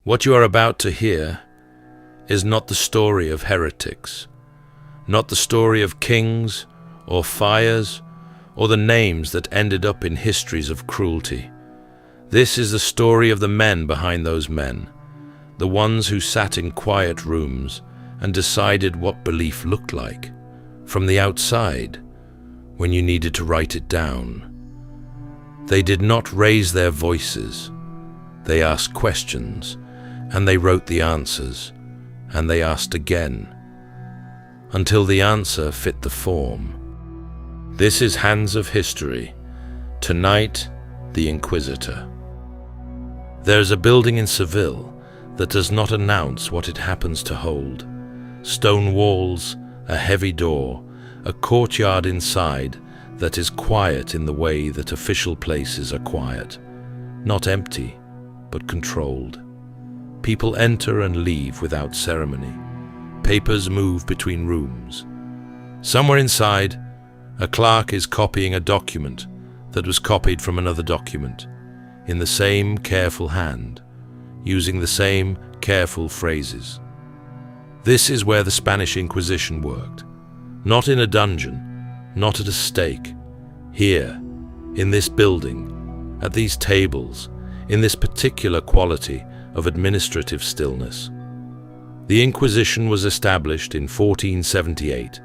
What you are about to hear is not the story of heretics, not the story of kings or fires or the names that ended up in histories of cruelty. This is the story of the men behind those men, the ones who sat in quiet rooms and decided what belief looked like from the outside when you needed to write it down. They did not raise their voices. They asked questions, and they wrote the answers, and they asked again, until the answer fit the form. This is Hands of History. Tonight, the Inquisitor. There's a building in Seville that does not announce what it happens to hold. Stone walls, a heavy door, a courtyard inside that is quiet in the way that official places are quiet. Not empty, but controlled. People enter and leave without ceremony. Papers move between rooms. Somewhere inside, a clerk is copying a document that was copied from another document, in the same careful hand, using the same careful phrases. This is where the Spanish Inquisition worked. Not in a dungeon, not at a stake. Here, in this building, at these tables, in this particular quality of administrative stillness. The Inquisition was established in 1478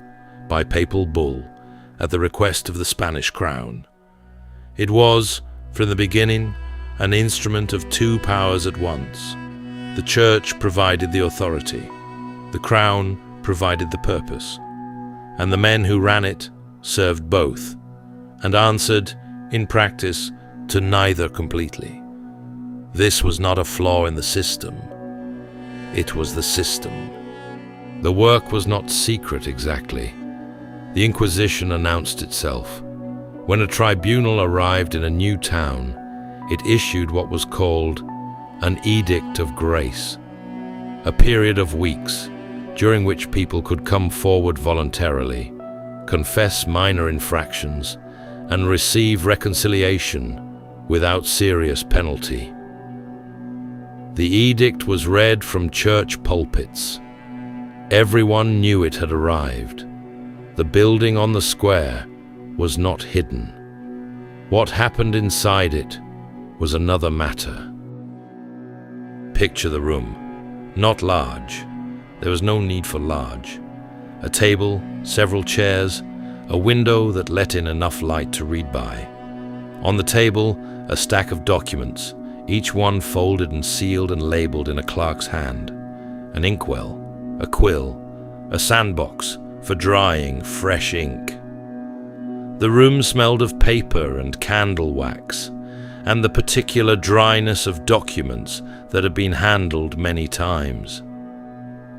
by papal bull at the request of the Spanish crown. It was, from the beginning, an instrument of two powers at once. The Church provided the authority, the crown provided the purpose, and the men who ran it served both, and answered, in practice, to neither completely. This was not a flaw in the system. It was the system. The work was not secret exactly. The Inquisition announced itself. When a tribunal arrived in a new town, it issued what was called an Edict of Grace, a period of weeks during which people could come forward voluntarily, confess minor infractions, and receive reconciliation without serious penalty. The edict was read from church pulpits. Everyone knew it had arrived. The building on the square was not hidden. What happened inside it was another matter. Picture the room. Not large. There was no need for large. A table, several chairs, a window that let in enough light to read by. On the table, a stack of documents, each one folded and sealed and labeled in a clerk's hand. An inkwell, a quill, a sandbox for drying fresh ink. The room smelled of paper and candle wax, and the particular dryness of documents that had been handled many times.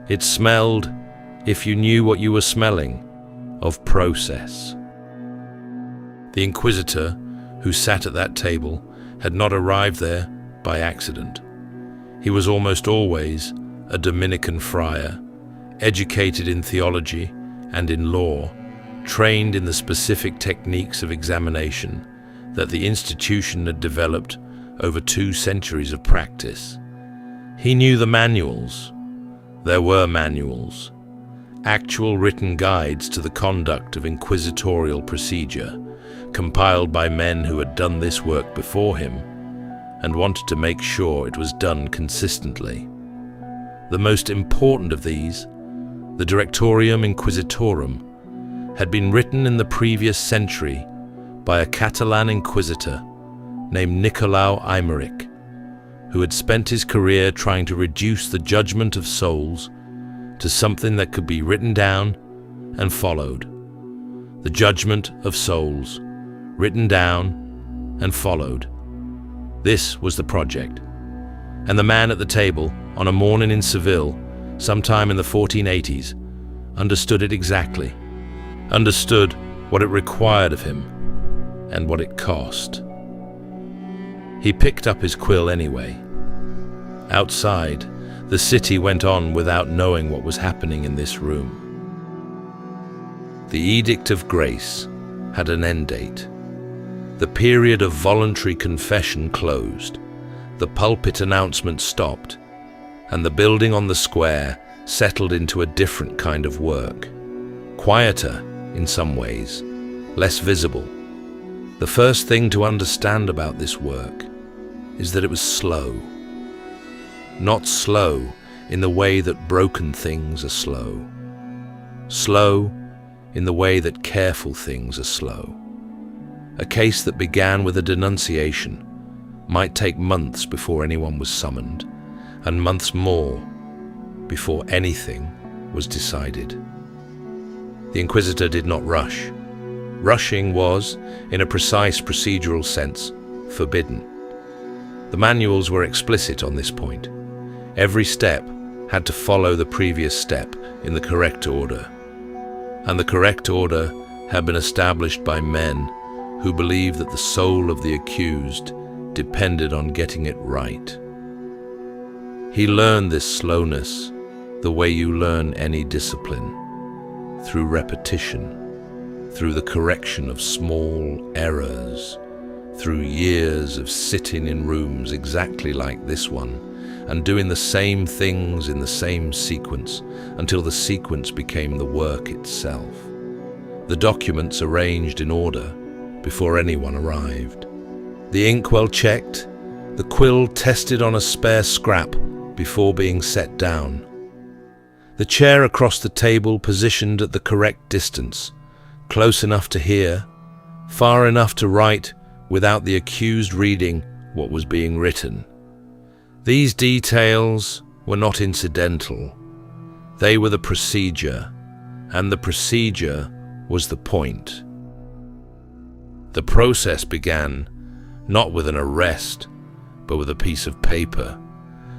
It smelled, if you knew what you were smelling, of process. The Inquisitor, who sat at that table, had not arrived there by accident. He was almost always a Dominican friar, educated in theology and in law, trained in the specific techniques of examination that the institution had developed over 2 centuries of practice. He knew the manuals. There were manuals, actual written guides to the conduct of inquisitorial procedure, compiled by men who had done this work before him and wanted to make sure it was done consistently. The most important of these, the Directorium Inquisitorum, had been written in the previous century by a Catalan inquisitor named Nicolau Aymeric, who had spent his career trying to reduce the judgment of souls to something that could be written down and followed. The judgment of souls, written down and followed. This was the project. And the man at the table, on a morning in Seville, sometime in the 1480s, understood it exactly, understood what it required of him and what it cost. He picked up his quill anyway. Outside, the city went on without knowing what was happening in this room. The Edict of Grace had an end date. The period of voluntary confession closed. The pulpit announcement stopped. and the building on the square settled into a different kind of work. Quieter in some ways, less visible. The first thing to understand about this work is that it was slow. Not slow in the way that broken things are slow. Slow in the way that careful things are slow. A case that began with a denunciation might take months before anyone was summoned, and months more before anything was decided. The Inquisitor did not rush. Rushing was, in a precise procedural sense, forbidden. The manuals were explicit on this point. Every step had to follow the previous step in the correct order. And the correct order had been established by men who believed that the soul of the accused depended on getting it right. He learned this slowness the way you learn any discipline, through repetition, through the correction of small errors, through years of sitting in rooms exactly like this one and doing the same things in the same sequence until the sequence became the work itself. The documents arranged in order before anyone arrived. The inkwell checked, the quill tested on a spare scrap before being set down. The chair across the table positioned at the correct distance, close enough to hear, far enough to write without the accused reading what was being written. These details were not incidental. They were the procedure, and the procedure was the point. The process began not with an arrest, but with a piece of paper,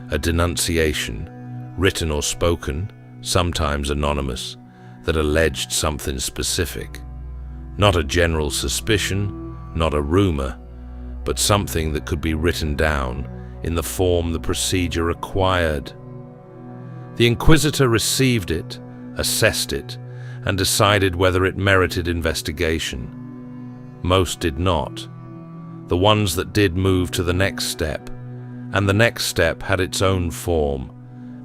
a denunciation, written or spoken, sometimes anonymous, that alleged something specific. Not a general suspicion, not a rumor, but something that could be written down in the form the procedure required. The Inquisitor received it, assessed it, and decided whether it merited investigation. Most did not. The ones that did moved to the next step, and the next step had its own form,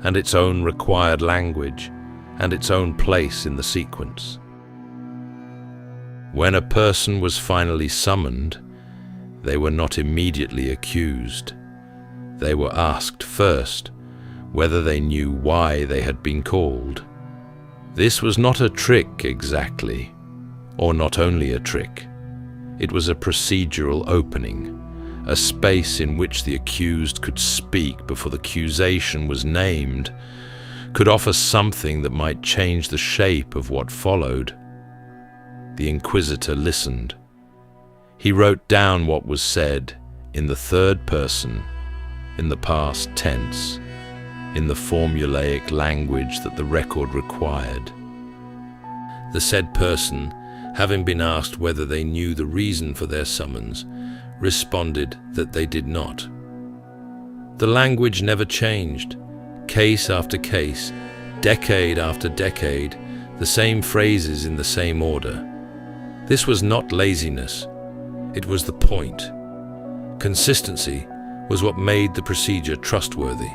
and its own required language, and its own place in the sequence. When a person was finally summoned, they were not immediately accused. They were asked first whether they knew why they had been called. This was not a trick exactly, or not only a trick. It was a procedural opening, a space in which the accused could speak before the accusation was named, could offer something that might change the shape of what followed. The Inquisitor listened. He wrote down what was said in the third person, in the past tense, in the formulaic language that the record required. The said person, having been asked whether they knew the reason for their summons, responded that they did not. The language never changed. Case after case, decade after decade, the same phrases in the same order. This was not laziness. It was the point. Consistency was what made the procedure trustworthy,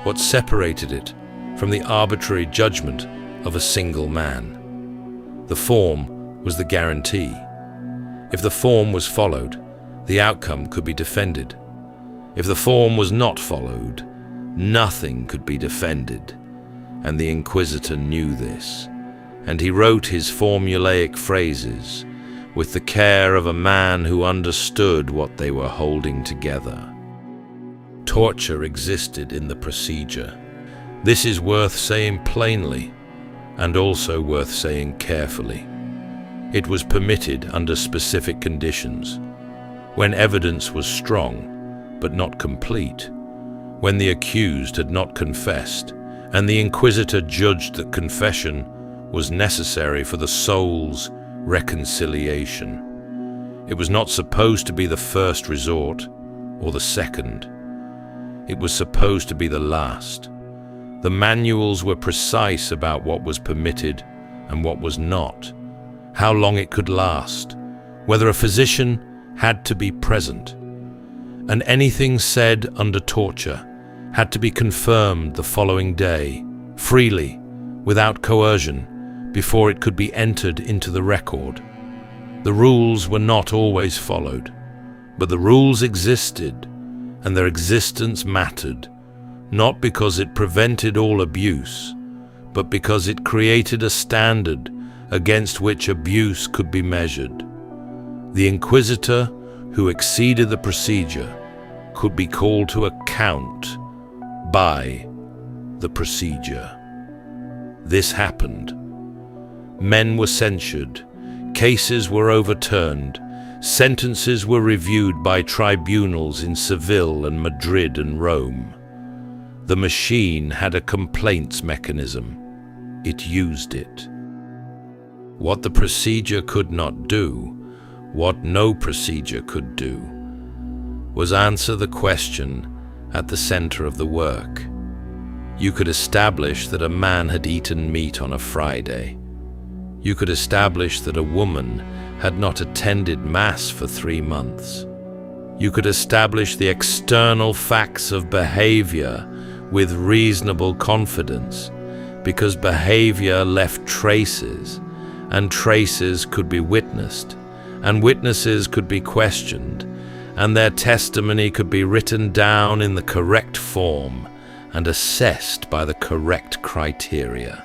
what separated it from the arbitrary judgment of a single man. The form was the guarantee. If the form was followed, the outcome could be defended. If the form was not followed, nothing could be defended, and the Inquisitor knew this, and he wrote his formulaic phrases with the care of a man who understood what they were holding together. Torture existed in the procedure. This is worth saying plainly, and also worth saying carefully. It was permitted under specific conditions. When evidence was strong, but not complete, when the accused had not confessed, and the Inquisitor judged that confession was necessary for the soul's reconciliation. It was not supposed to be the first resort, or the second. It was supposed to be the last. The manuals were precise about what was permitted and what was not, how long it could last, whether a physician had to be present, and anything said under torture had to be confirmed the following day, freely, without coercion, before it could be entered into the record. The rules were not always followed, but the rules existed, and their existence mattered, not because it prevented all abuse, but because it created a standard against which abuse could be measured. The Inquisitor who exceeded the procedure could be called to account by the procedure. This happened. Men were censured, cases were overturned, sentences were reviewed by tribunals in Seville and Madrid and Rome. The machine had a complaints mechanism. It used it. What the procedure could not do, what no procedure could do, was answer the question at the center of the work. You could establish that a man had eaten meat on a Friday. You could establish that a woman had not attended Mass for 3 months. You could establish the external facts of behavior with reasonable confidence, because behavior left traces, and traces could be witnessed, and witnesses could be questioned, and their testimony could be written down in the correct form and assessed by the correct criteria.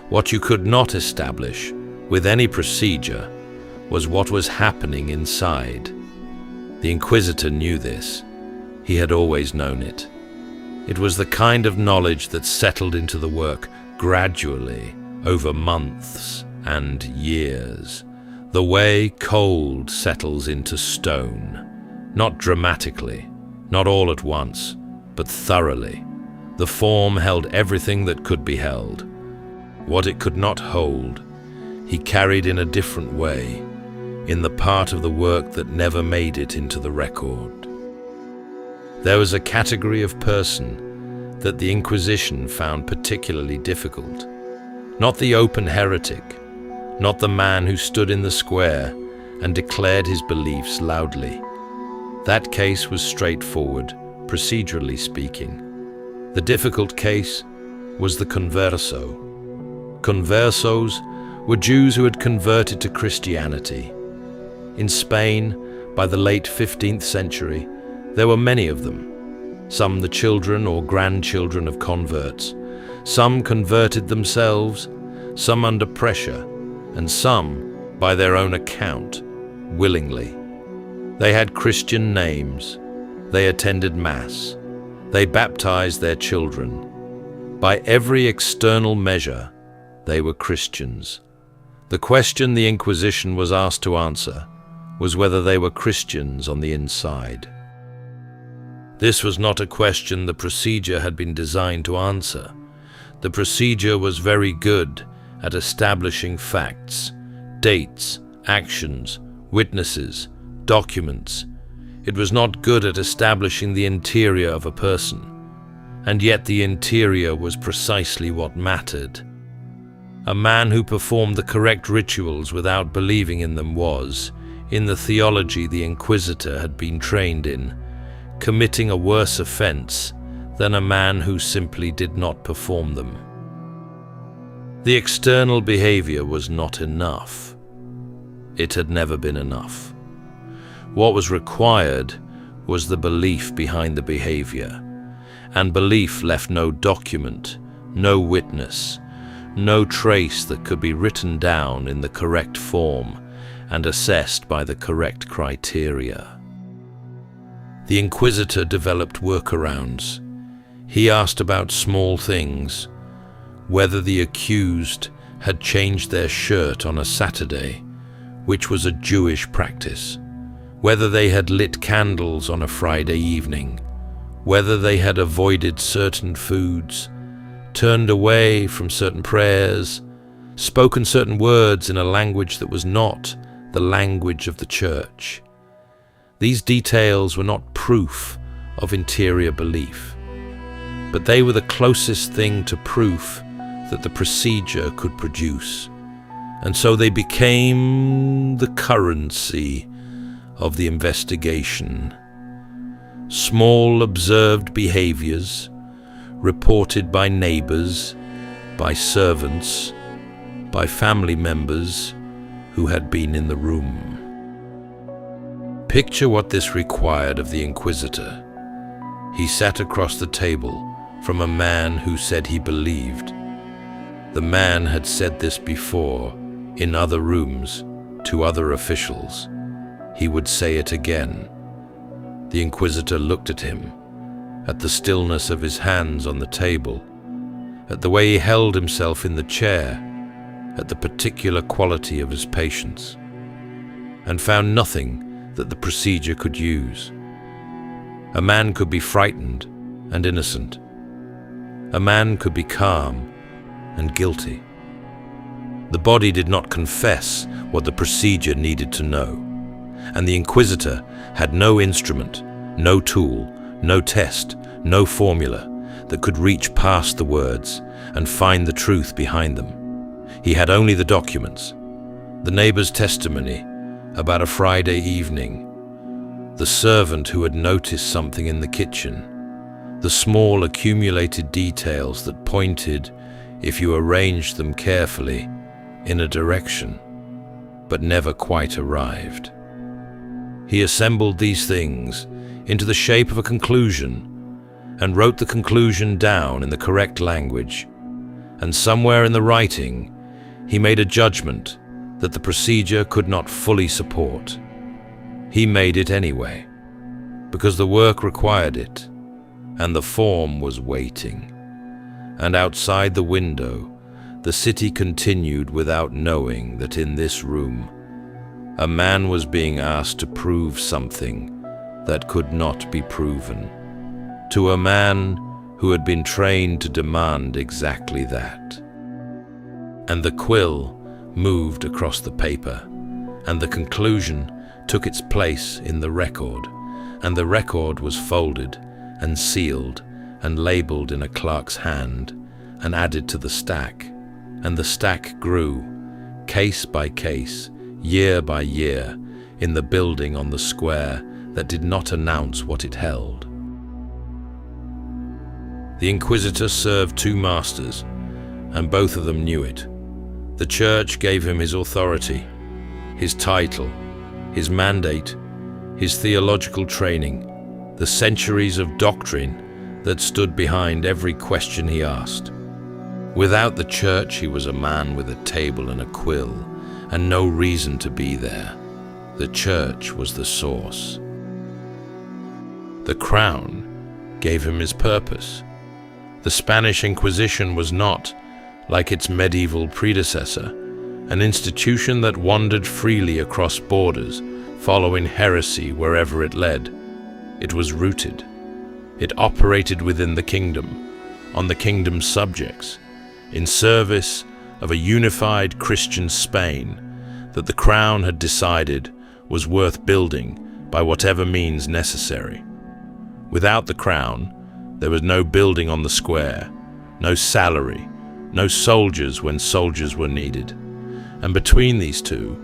What you could not establish with any procedure was what was happening inside. The Inquisitor knew this. He had always known it. It was the kind of knowledge that settled into the work gradually over months and years, the way cold settles into stone, not dramatically, not all at once, but thoroughly. The form held everything that could be held. What it could not hold, he carried in a different way, in the part of the work that never made it into the record. There was a category of person that the Inquisition found particularly difficult. Not the open heretic, not the man who stood in the square and declared his beliefs loudly. That case was straightforward, procedurally speaking. The difficult case was the converso. Conversos were Jews who had converted to Christianity. In Spain, by the late 15th century, there were many of them, some the children or grandchildren of converts. Some converted themselves, some under pressure, and some, by their own account, willingly. They had Christian names. They attended Mass. They baptized their children. By every external measure, they were Christians. The question the Inquisition was asked to answer was whether they were Christians on the inside. This was not a question the procedure had been designed to answer. The procedure was very good at establishing facts, dates, actions, witnesses, documents. It was not good at establishing the interior of a person, and yet the interior was precisely what mattered. A man who performed the correct rituals without believing in them was, in the theology the Inquisitor had been trained in, committing a worse offense than a man who simply did not perform them. The external behavior was not enough. It had never been enough. What was required was the belief behind the behavior, and belief left no document, no witness, no trace that could be written down in the correct form and assessed by the correct criteria. The Inquisitor developed workarounds. He asked about small things, whether the accused had changed their shirt on a Saturday, which was a Jewish practice, whether they had lit candles on a Friday evening, whether they had avoided certain foods, turned away from certain prayers, spoken certain words in a language that was not the language of the church. These details were not proof of interior belief, but they were the closest thing to proof that the procedure could produce, and so they became the currency of the investigation. Small observed behaviors, reported by neighbors, by servants, by family members who had been in the room. Picture what this required of the Inquisitor. He sat across the table from a man who said he believed. The man had said this before, in other rooms, to other officials. He would say it again. The Inquisitor looked at him, at the stillness of his hands on the table, at the way he held himself in the chair, at the particular quality of his patience, and found nothing that the procedure could use. A man could be frightened and innocent. A man could be calm and guilty. The body did not confess what the procedure needed to know, and the Inquisitor had no instrument, no tool, no test, no formula that could reach past the words and find the truth behind them. He had only the documents, the neighbor's testimony about a Friday evening, the servant who had noticed something in the kitchen, the small accumulated details that pointed, if you arranged them carefully, in a direction, but never quite arrived. He assembled these things into the shape of a conclusion and wrote the conclusion down in the correct language, and somewhere in the writing he made a judgment that the procedure could not fully support. He made it anyway, because the work required it, and the form was waiting. And outside the window, the city continued without knowing that in this room, a man was being asked to prove something that could not be proven, to a man who had been trained to demand exactly that. And the quill moved across the paper, and the conclusion took its place in the record, and the record was folded and sealed and labeled in a clerk's hand and added to the stack, and the stack grew, case by case, year by year, in the building on the square that did not announce what it held. The Inquisitor served two masters, and both of them knew it. The Church gave him his authority, his title, his mandate, his theological training, the centuries of doctrine that stood behind every question he asked. Without the Church, he was a man with a table and a quill, and no reason to be there. The Church was the source. The crown gave him his purpose. The Spanish Inquisition was not, like its medieval predecessor, an institution that wandered freely across borders, following heresy wherever it led. It was rooted. It operated within the kingdom, on the kingdom's subjects, in service of a unified Christian Spain that the crown had decided was worth building by whatever means necessary. Without the crown, there was no building on the square, no salary, no soldiers when soldiers were needed. And between these two,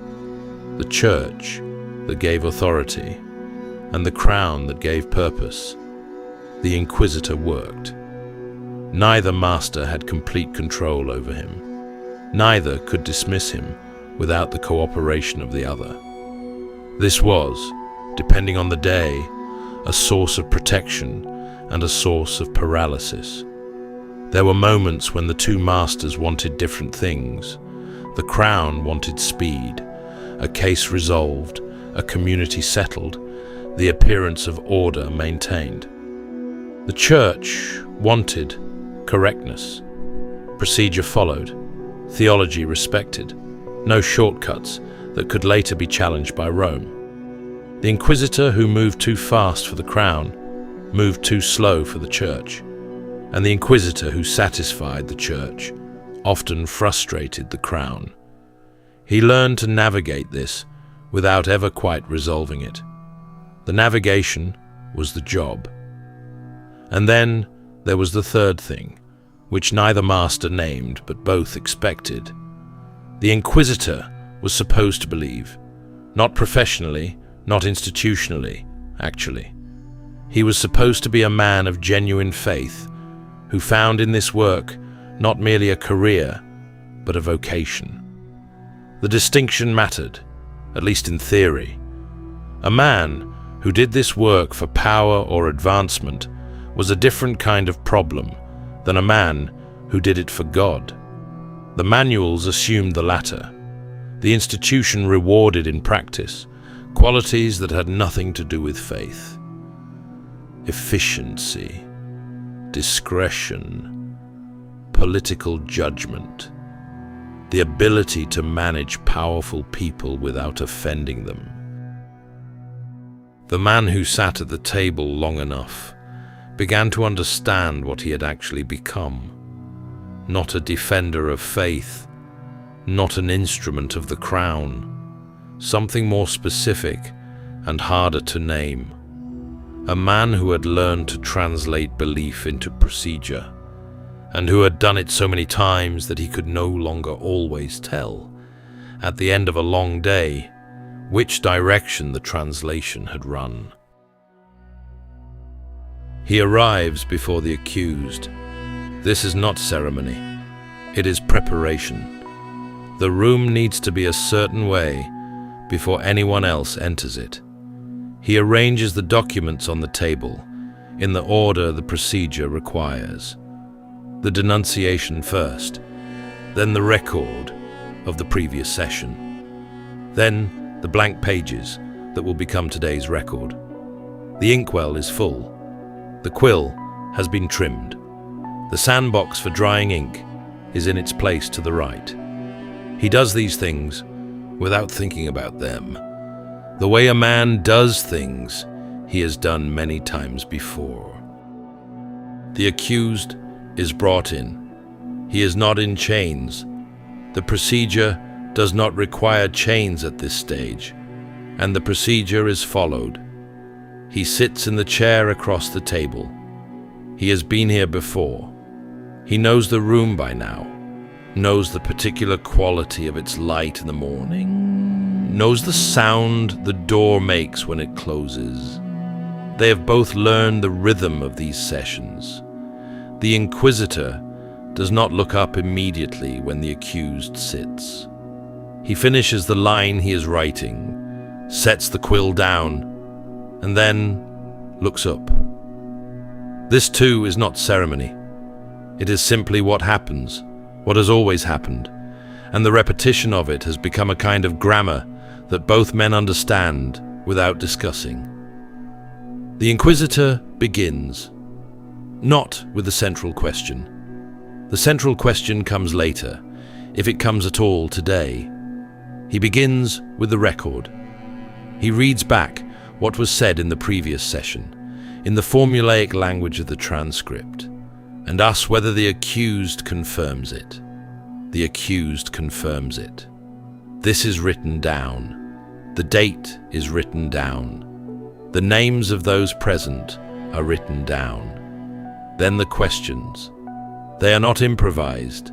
the Church that gave authority and the crown that gave purpose, the Inquisitor worked. Neither master had complete control over him. Neither could dismiss him without the cooperation of the other. This was, depending on the day, a source of protection and a source of paralysis. There were moments when the two masters wanted different things. The crown wanted speed, a case resolved, a community settled, the appearance of order maintained. The Church wanted correctness, procedure followed, theology respected, no shortcuts that could later be challenged by Rome. The Inquisitor who moved too fast for the crown moved too slow for the Church, and the Inquisitor who satisfied the Church often frustrated the crown. He learned to navigate this without ever quite resolving it. The navigation was the job. And then there was the third thing, which neither master named but both expected. The Inquisitor was supposed to believe, not professionally, not institutionally, actually. He was supposed to be a man of genuine faith, who found in this work not merely a career, but a vocation. The distinction mattered, at least in theory. A man who did this work for power or advancement was a different kind of problem than a man who did it for God. The manuals assumed the latter. The institution rewarded in practice qualities that had nothing to do with faith. Efficiency, discretion, political judgment, the ability to manage powerful people without offending them. The man who sat at the table long enough began to understand what he had actually become. Not a defender of faith, not an instrument of the crown, something more specific and harder to name. A man who had learned to translate belief into procedure, and who had done it so many times that he could no longer always tell, at the end of a long day, which direction the translation had run. He arrives before the accused. This is not ceremony. It is preparation. The room needs to be a certain way before anyone else enters it. He arranges the documents on the table in the order the procedure requires. The denunciation first, then the record of the previous session, then the blank pages that will become today's record. The inkwell is full. The quill has been trimmed. The sandbox for drying ink is in its place to the right. He does these things without thinking about them. The way a man does things, he has done many times before. The accused is brought in. He is not in chains. The procedure does not require chains at this stage, and the procedure is followed. He sits in the chair across the table. He has been here before. He knows the room by now, knows the particular quality of its light in the morning, knows the sound the door makes when it closes. They have both learned the rhythm of these sessions. The Inquisitor does not look up immediately when the accused sits. He finishes the line he is writing, sets the quill down, and then looks up. This too is not ceremony. It is simply what happens, what has always happened, and the repetition of it has become a kind of grammar that both men understand without discussing. The Inquisitor begins, not with the central question. The central question comes later, if it comes at all today. He begins with the record. He reads back what was said in the previous session, in the formulaic language of the transcript, and asks whether the accused confirms it. The accused confirms it. This is written down. The date is written down. The names of those present are written down. Then the questions. They are not improvised.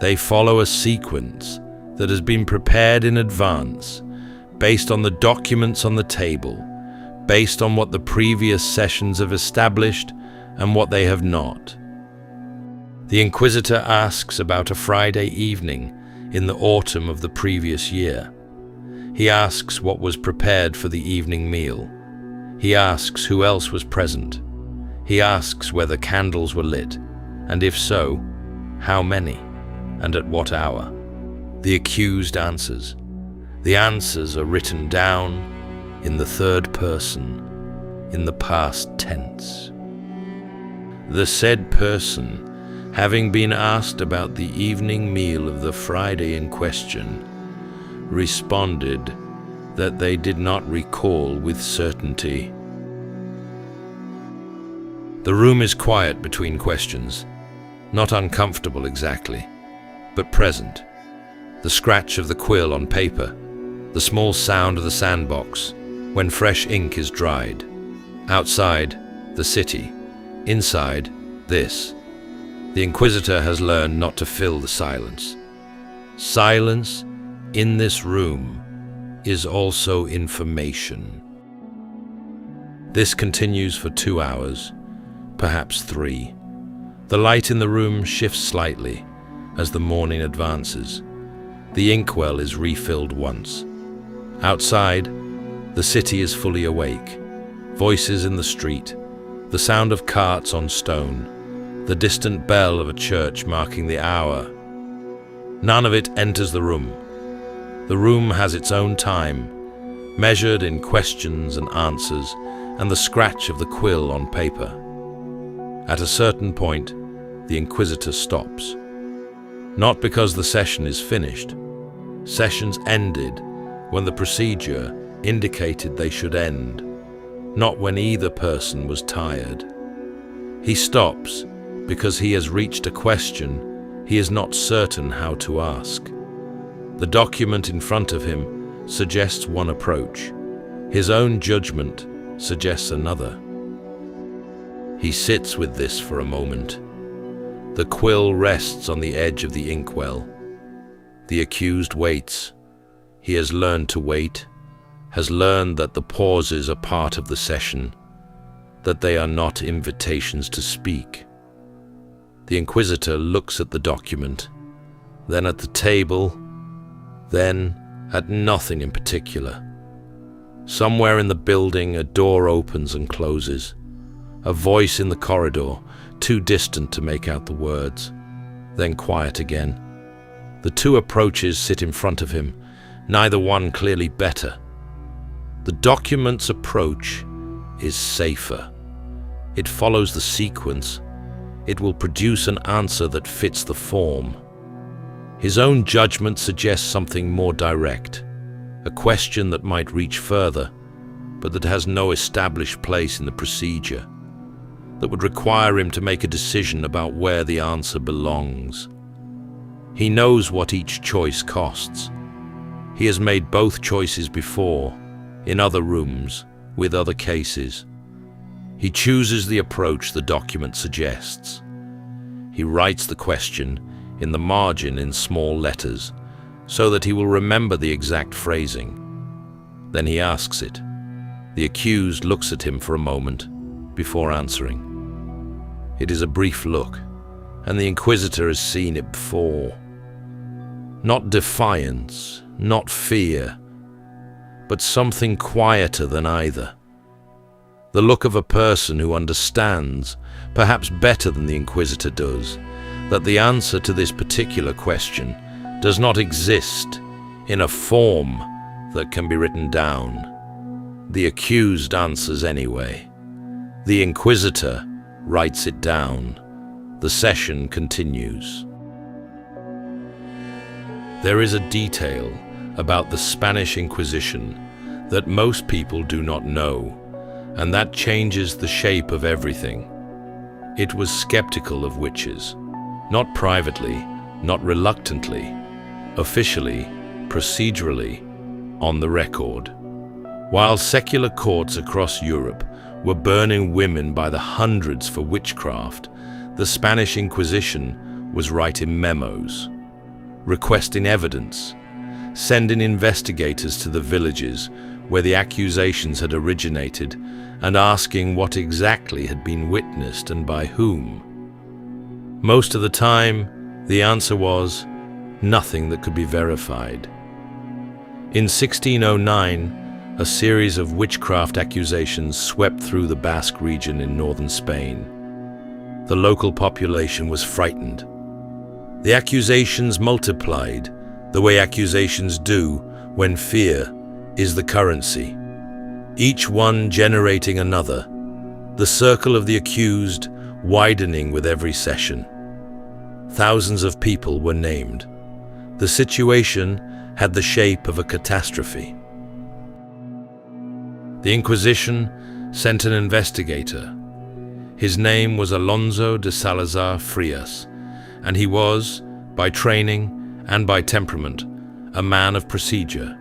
They follow a sequence that has been prepared in advance, based on the documents on the table, based on what the previous sessions have established and what they have not. The Inquisitor asks about a Friday evening in the autumn of the previous year. He asks what was prepared for the evening meal. He asks who else was present. He asks whether candles were lit, and if so, how many, and at what hour. The accused answers. The answers are written down in the third person, in the past tense. The said person, having been asked about the evening meal of the Friday in question, responded that they did not recall with certainty. The room is quiet between questions, not uncomfortable exactly, but present. The scratch of the quill on paper, the small sound of the sandbox when fresh ink is dried. Outside, the city. Inside, this. The Inquisitor has learned not to fill the silence. Silence in this room is also information. This continues for 2 hours, perhaps 3. The light in the room shifts slightly as the morning advances. The inkwell is refilled once. Outside, the city is fully awake. Voices in the street, the sound of carts on stone, the distant bell of a church marking the hour. None of it enters the room. The room has its own time, measured in questions and answers and the scratch of the quill on paper. At a certain point, the Inquisitor stops. Not because the session is finished. Sessions ended when the procedure indicated they should end, not when either person was tired. He stops because he has reached a question he is not certain how to ask. The document in front of him suggests one approach. His own judgment suggests another. He sits with this for a moment. The quill rests on the edge of the inkwell. The accused waits. He has learned to wait, has learned that the pauses are part of the session, that they are not invitations to speak. The Inquisitor looks at the document, then at the table, then at nothing in particular. Somewhere in the building, a door opens and closes. A voice in the corridor, too distant to make out the words, then quiet again. The two approaches sit in front of him, neither one clearly better. The document's approach is safer. It follows the sequence. It will produce an answer that fits the form. His own judgment suggests something more direct, a question that might reach further, but that has no established place in the procedure, that would require him to make a decision about where the answer belongs. He knows what each choice costs. He has made both choices before, in other rooms, with other cases. He chooses the approach the document suggests. He writes the question in the margin in small letters, so that he will remember the exact phrasing. Then he asks it. The accused looks at him for a moment before answering. It is a brief look, and the Inquisitor has seen it before. Not defiance, not fear, but something quieter than either. The look of a person who understands, perhaps better than the Inquisitor does, that the answer to this particular question does not exist in a form that can be written down. The accused answers anyway. The Inquisitor writes it down. The session continues. There is a detail about the Spanish Inquisition that most people do not know, and that changes the shape of everything. It was skeptical of witches, not privately, not reluctantly, officially, procedurally, on the record. While secular courts across Europe were burning women by the hundreds for witchcraft, the Spanish Inquisition was writing memos, requesting evidence, sending investigators to the villages where the accusations had originated and asking what exactly had been witnessed and by whom. Most of the time, the answer was nothing that could be verified. In 1609, a series of witchcraft accusations swept through the Basque region in northern Spain. The local population was frightened. The accusations multiplied, the way accusations do when fear is the currency, each one generating another, the circle of the accused widening with every session. Thousands of people were named. The situation had the shape of a catastrophe. The Inquisition sent an investigator. His name was Alonso de Salazar Frias, and he was, by training and by temperament, a man of procedure.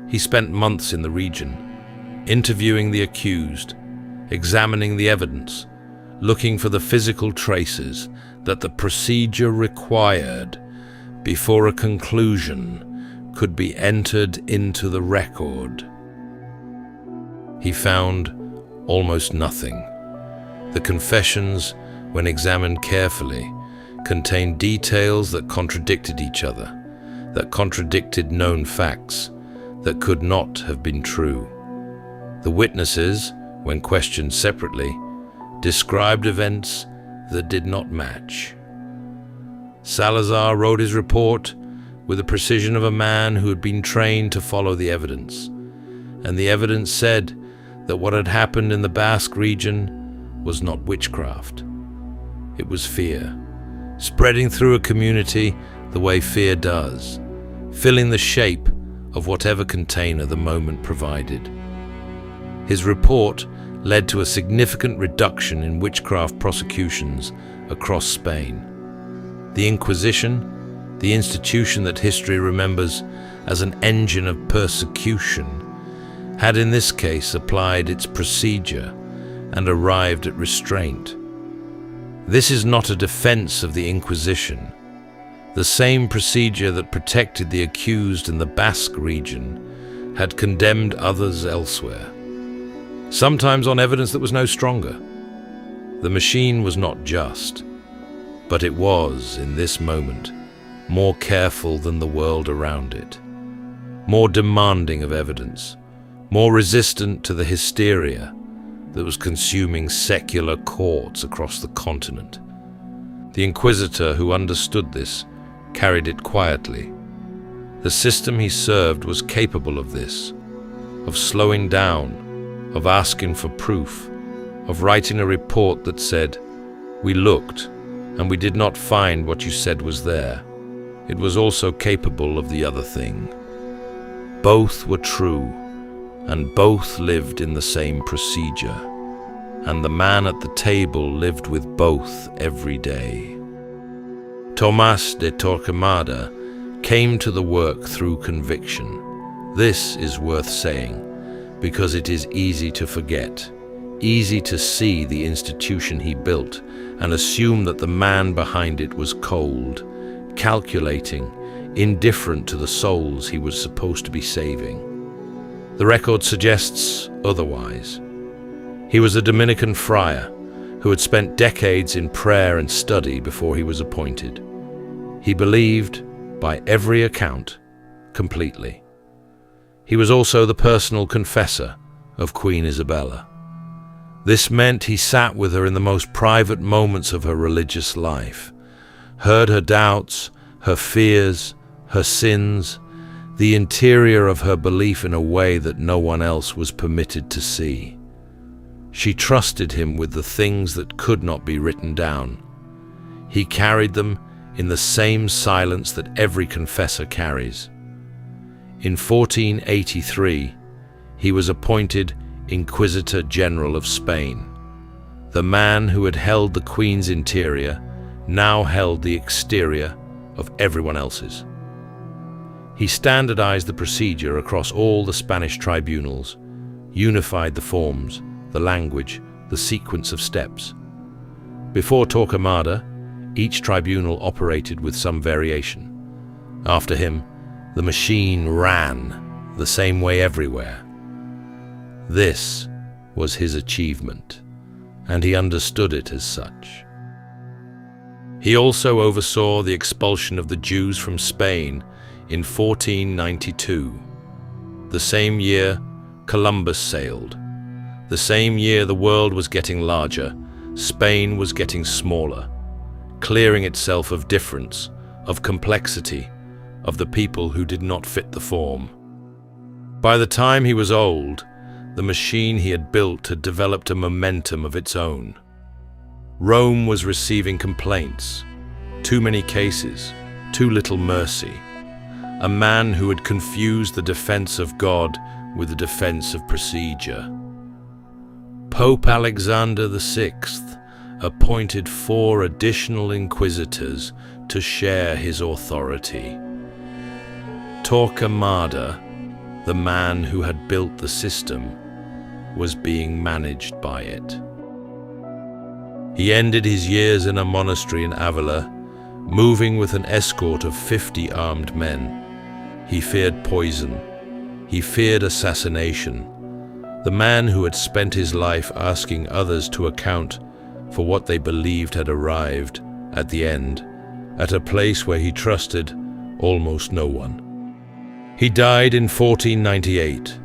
He spent months in the region, interviewing the accused, examining the evidence, looking for the physical traces that the procedure required before a conclusion could be entered into the record. He found almost nothing. The confessions, when examined carefully, contained details that contradicted each other, that contradicted known facts, that could not have been true. The witnesses, when questioned separately, described events that did not match. Salazar wrote his report with the precision of a man who had been trained to follow the evidence, and the evidence said that what had happened in the Basque region was not witchcraft. It was fear, spreading through a community the way fear does, filling the shape of whatever container the moment provided. His report led to a significant reduction in witchcraft prosecutions across Spain. The Inquisition, the institution that history remembers as an engine of persecution, had in this case applied its procedure and arrived at restraint. This is not a defense of the Inquisition. The same procedure that protected the accused in the Basque region had condemned others elsewhere, sometimes on evidence that was no stronger. The machine was not just, but it was, in this moment, more careful than the world around it, more demanding of evidence, more resistant to the hysteria that was consuming secular courts across the continent. The Inquisitor, who understood this, carried it quietly. The system he served was capable of this, of slowing down, of asking for proof, of writing a report that said, "We looked, and we did not find what you said was there." It was also capable of the other thing. Both were true, and both lived in the same procedure, and the man at the table lived with both every day. Tomás de Torquemada came to the work through conviction. This is worth saying, because it is easy to forget, easy to see the institution he built and assume that the man behind it was cold, calculating, indifferent to the souls he was supposed to be saving. The record suggests otherwise. He was a Dominican friar who had spent decades in prayer and study before he was appointed. He believed, by every account, completely. He was also the personal confessor of Queen Isabella. This meant he sat with her in the most private moments of her religious life, heard her doubts, her fears, her sins, the interior of her belief in a way that no one else was permitted to see. She trusted him with the things that could not be written down. He carried them in the same silence that every confessor carries. In 1483, he was appointed Inquisitor General of Spain. The man who had held the Queen's interior now held the exterior of everyone else's. He standardized the procedure across all the Spanish tribunals, unified the forms, the language, the sequence of steps. Before Torquemada, each tribunal operated with some variation. After him, the machine ran the same way everywhere. This was his achievement, and he understood it as such. He also oversaw the expulsion of the Jews from Spain in 1492. The same year, Columbus sailed. The same year the world was getting larger, Spain was getting smaller, clearing itself of difference, of complexity, of the people who did not fit the form. By the time he was old, the machine he had built had developed a momentum of its own. Rome was receiving complaints, too many cases, too little mercy. A man who had confused the defense of God with the defense of procedure. Pope Alexander VI appointed 4 additional inquisitors to share his authority. Torquemada, the man who had built the system, was being managed by it. He ended his years in a monastery in Avila, moving with an escort of 50 armed men. He feared poison. He feared assassination. The man who had spent his life asking others to account for what they believed had arrived, at the end, at a place where he trusted almost no one. He died in 1498.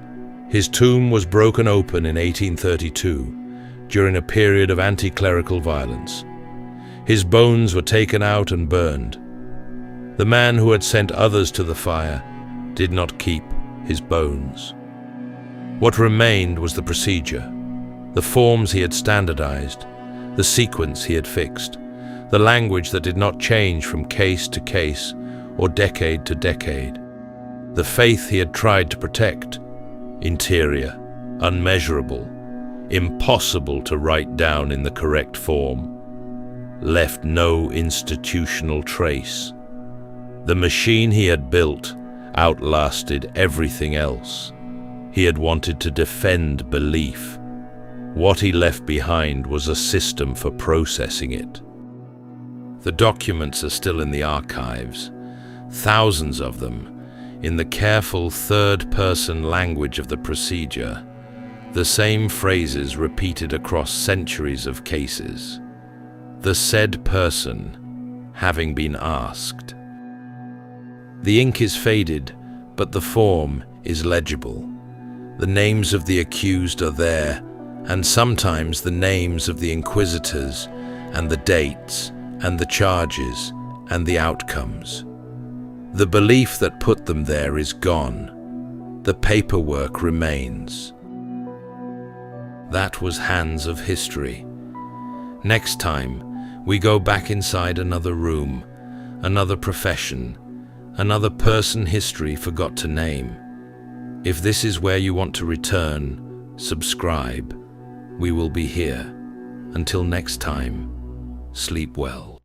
His tomb was broken open in 1832 during a period of anti-clerical violence. His bones were taken out and burned. The man who had sent others to the fire did not keep his bones. What remained was the procedure, the forms he had standardized, the sequence he had fixed, the language that did not change from case to case or decade to decade, the faith he had tried to protect, interior, unmeasurable, impossible to write down in the correct form, left no institutional trace. The machine he had built outlasted everything else. He had wanted to defend belief. What he left behind was a system for processing it. The documents are still in the archives, thousands of them, in the careful third-person language of the procedure, the same phrases repeated across centuries of cases. The said person having been asked. The ink is faded, but the form is legible. The names of the accused are there, and sometimes the names of the inquisitors, and the dates, and the charges, and the outcomes. The belief that put them there is gone. The paperwork remains. That was Hands of History. Next time, we go back inside another room, another profession, another person history forgot to name. If this is where you want to return, subscribe. We will be here. Until next time, sleep well.